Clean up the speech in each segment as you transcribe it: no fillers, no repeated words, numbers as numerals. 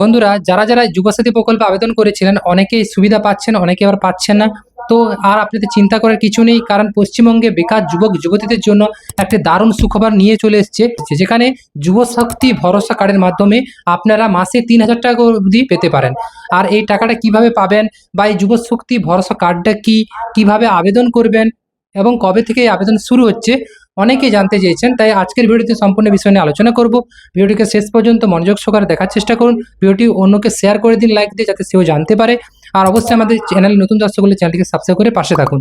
বন্ধুরা, যারা যারা যুবসাথী প্রকল্পে আবেদন করেছিলেন অনেকেই সুবিধা পাচ্ছেন, অনেকে আবার পাচ্ছেন না। তো আর আপনাদের চিন্তা করার কিছু নেই, কারণ পশ্চিমবঙ্গে বেকার যুবক যুবতীদের জন্য একটা দারুণ সুখবর নিয়ে চলে এসেছে, যেখানে যুবশক্তি ভরসা কার্ডের মাধ্যমে আপনারা মাসে ৩,০০০ টাকা অবধি পেতে পারেন। আর এই টাকাটা কিভাবে পাবেন বা এই যুবশক্তি ভরসা কার্ডটা কি, কিভাবে আবেদন করবেন এবং কবে থেকে এই আবেদন শুরু হচ্ছে, অনেকেই জানতে চেয়েছেন। তাই আজকের ভিডিওতে সম্পূর্ণ বিষয় নিয়ে আলোচনা করব। ভিডিওটিকে শেষ পর্যন্ত মনোযোগ সহকারে দেখার চেষ্টা করুন। ভিডিওটি অন্যকে শেয়ার করে দিন লাইক দিয়ে, যাতে সেও জানতে পারে। আর অবশ্যই আমাদের চ্যানেলে নতুন দর্শক হলে চ্যানেলটিকে সাবস্ক্রাইব করে পাশে থাকুন।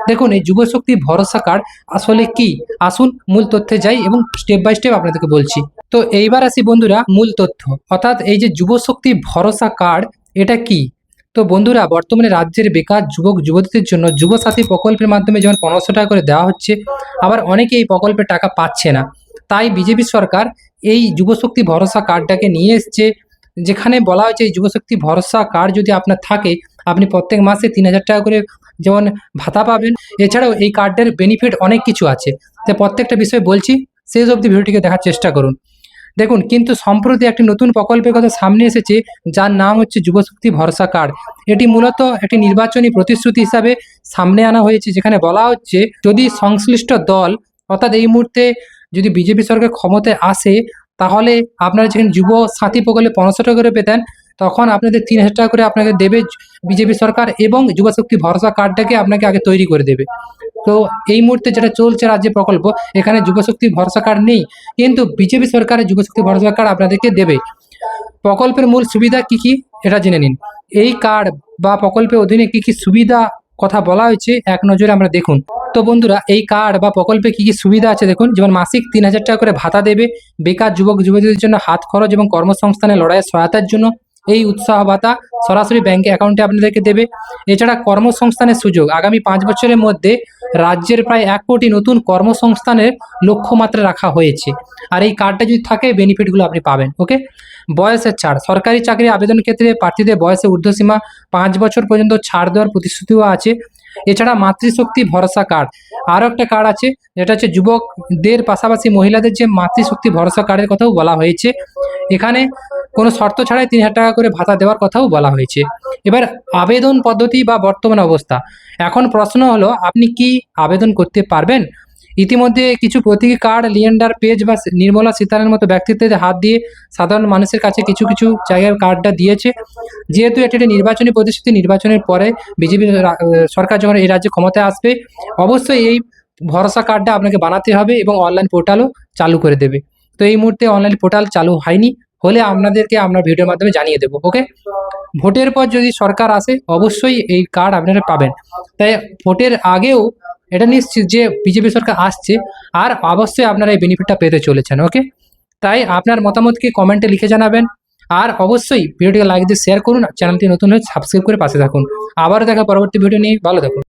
দেখুন, এই যুবশক্তি ভরসা কার্ড আসলে কি, আসুন মূল তথ্যে যাই এবং স্টেপ বাই স্টেপ আপনাদেরকে বলছি। তো এইবার আসি বন্ধুরা মূল তথ্য, অর্থাৎ এই যে যুবশক্তি ভরসা কার্ড, এটা কি। তো বন্ধুরা, বর্তমানে রাজ্যের বেকার যুবক যুবতীদের জন্য যুবসাথী প্রকল্পের মাধ্যমে যেমন ১৫০০ টাকা করে দেওয়া হচ্ছে, আবার অনেকে এই প্রকল্পের টাকা পাচ্ছে না। তাই বিজেপি সরকার এই যুবশক্তি ভরসা কার্ডটাকে নিয়ে এসছে, যেখানে বলা হয়েছে এই যুবশক্তি ভরসা কার্ড যদি আপনার থাকে, আপনি প্রত্যেক মাসে ৩,০০০ টাকা করে যেমন ভাতা পাবেন। এছাড়াও এই কার্ডের বেনিফিট অনেক কিছু আছে, তাই প্রত্যেকটা বিষয় বলছি, শেষ অবধি ভিডিওটিকে দেখার চেষ্টা করুন। দেখুন, কিন্তু সম্প্রতি একটি নতুন প্রকল্পের কথা সামনে এসেছে, যার নাম হচ্ছে যুবশক্তি ভরসা কার্ড। এটি মূলত একটি নির্বাচনী প্রতিশ্রুতি হিসাবে সামনে আনা হয়েছে, যেখানে বলা হচ্ছে যদি সংশ্লিষ্ট দল, অর্থাৎ এই মুহূর্তে যদি বিজেপি সরকার ক্ষমতায় আসে, তাহলে আপনারা যেখানে যুব সাথী প্রকল্পে ১৫০০ টাকা করে পেতেন, তখন আপনাদের ৩,০০০ টাকা করে আপনাকে দেবে বিজেপি সরকার, এবং যুবশক্তি ভরসা কার্ডটাকে আপনাকে আগে তৈরি করে দেবে। তো এই মুহূর্তে যেটা চলছে রাজ্যে প্রকল্প, এখানে যুবশক্তি ভরসা কার্ড নেই, কিন্তু বিজেপি সরকারের যুবশক্তি ভরসা কার্ড আপনাদেরকে দেবে। প্রকল্পের মূল সুবিধা কি কি এটা জেনে নিন। এই কার্ড বা প্রকল্পের অধীনে কি কি সুবিধা কথা বলা হয়েছে এক নজরে আমরা দেখুন। তো বন্ধুরা, এই কার্ড বা প্রকল্পে কি কি সুবিধা আছে দেখুন। যেমন মাসিক ৩,০০০ টাকা করে ভাতা দেবে, বেকার যুবক যুবতীদের জন্য হাত খরচ এবং কর্মসংস্থানের লড়াইয়ের সহায়তার জন্য এই উৎসাহ ভাতা সরাসরি ব্যাংকে অ্যাকাউন্টে আপনাদেরকে দেবে। এছাড়া কর্মসংস্থানের সুযোগ, আগামী ৫ বছরের মধ্যে রাজ্যের প্রায় ১ কোটি নতুন কর্মসংস্থানের লক্ষ্যমাত্রা রাখা হয়েছে। আর এই কার্ডটা যদি থাকে, বেনিফিটগুলো আপনি পাবেন। ওকে। বয়সের ছাড়, সরকারি চাকরি আবেদনের ক্ষেত্রে প্রার্থীদের বয়সে ঊর্ধ্বসীমা ৫ বছর পর্যন্ত ছাড় দেওয়ার প্রতিশ্রুতিও আছে। এছাড়া মাতৃশক্তি ভরসা কার্ড, আরও একটা কার্ড আছে, যেটা হচ্ছে যুবকদের পাশাপাশি মহিলাদের যে মাতৃশক্তি ভরসা কার্ডের কথাও বলা হয়েছে। এখানে কোনো শর্ত ছাড়াই ৩,০০০ টাকা করে ভাতা দেওয়ার কথাও বলা হয়েছে। এবার আবেদন পদ্ধতি বা বর্তমান অবস্থা। এখন প্রশ্ন হলো, আপনি কি আবেদন করতে পারবেন? ইতিমধ্যে কিছু প্রতীকী কার্ড লিয়েন্ডার পেজ বা নির্মলা সীতারানের মতো ব্যক্তিত্বের হাত দিয়ে সাধারণ মানুষের কাছে কিছু কিছু জায়গায় কার্ডটা দিয়েছে। যেহেতু এটি একটি নির্বাচনী প্রতিশ্রুতি, নির্বাচনের পরে বিজেপি সরকার যখন এই রাজ্যে ক্ষমতায় আসবে, অবশ্যই এই ভরসা কার্ডটা আপনাকে বানাতে হবে এবং অনলাইন পোর্টালও চালু করে দেবে। তো এই মুহূর্তে অনলাইন পোর্টাল চালু হয়নি, হলে আপনাদেরকে আমরা ভিডিওর মাধ্যমে জানিয়ে দেবো। ওকে। ভোটের পর যদি সরকার আসে, অবশ্যই এই কার্ড আপনারা পাবেন। তাই ভোটের আগেও এটা নিশ্চিত যে বিজেপি সরকার আসছে, আর অবশ্যই আপনারা এই বেনিফিটটা পেতে চলেছেন। ওকে। তাই আপনার মতামতকে কমেন্টে লিখে জানাবেন, আর অবশ্যই ভিডিওটিকে লাইক দিয়ে শেয়ার করুন। চ্যানেলটি নতুন হলে সাবস্ক্রাইব করে পাশে থাকুন। আবারও দেখা পরবর্তী ভিডিও নিয়ে। ভালো থাকুন।